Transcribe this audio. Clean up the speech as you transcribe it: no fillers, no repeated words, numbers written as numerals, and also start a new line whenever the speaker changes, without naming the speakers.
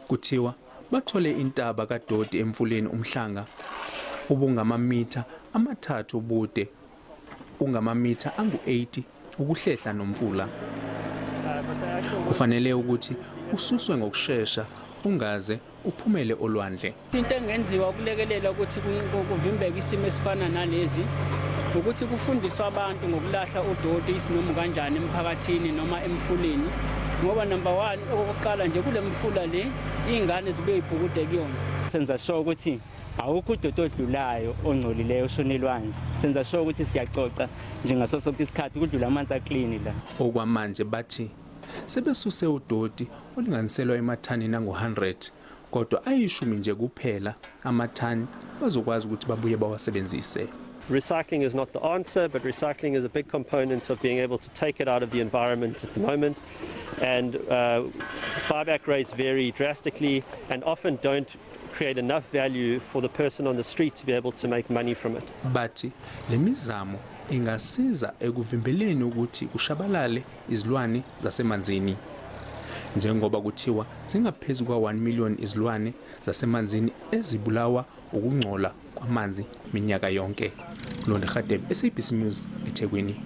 Kuthiwa bathole intaba kaDoti emfuleni uMhlanga ubungamamitha amathathu ubude ungamamitha angu-80 ukuhlehla nomfula. Kufanele ukuthi ususwe ngokusheshsha ungaze uphumele olwandle.
Into engenziwa ukulekelela ukuthi kuvimbeke isimo esifana nalezi ukuthi kufundiswe abantu ngokulahla uDoti isinoma kanjani emphakathini noma emfuleni, ngoba number 1 okokuqala nje kule mfula le ingane zibe yibhukude kuyona.
Senza sure ukuthi awukho uDoti odlulayo ongcolileyo oshonelwandle. Senza sure ukuthi siyacoca njengaso sonke isikhathi kudlula amanzi aclean la.
Okwamanje bathi sebesuse uDoti olinganiselwa emathanini angu-100 kodwa ayishumi nje kuphela amathani bazokwazi ukuthi babuye bawasebenzise.
Recycling is not the answer, but recycling is a big component of being able to take it out of the environment at the moment. And buyback rates vary drastically and often don't create enough value for the person on the street to be able to make money from it.
Bathi le mizamo ingasiza ekuvimbeleni ukuthi kushabalale izilwane zasemanzini. Njengoba kuthiwa zingaphezulu kwa 1 million izilwane zasemanzini ezibulawa ukungcola kwamanzi minyaka yonke. Londe Khadebe, SABC News, eThekwini.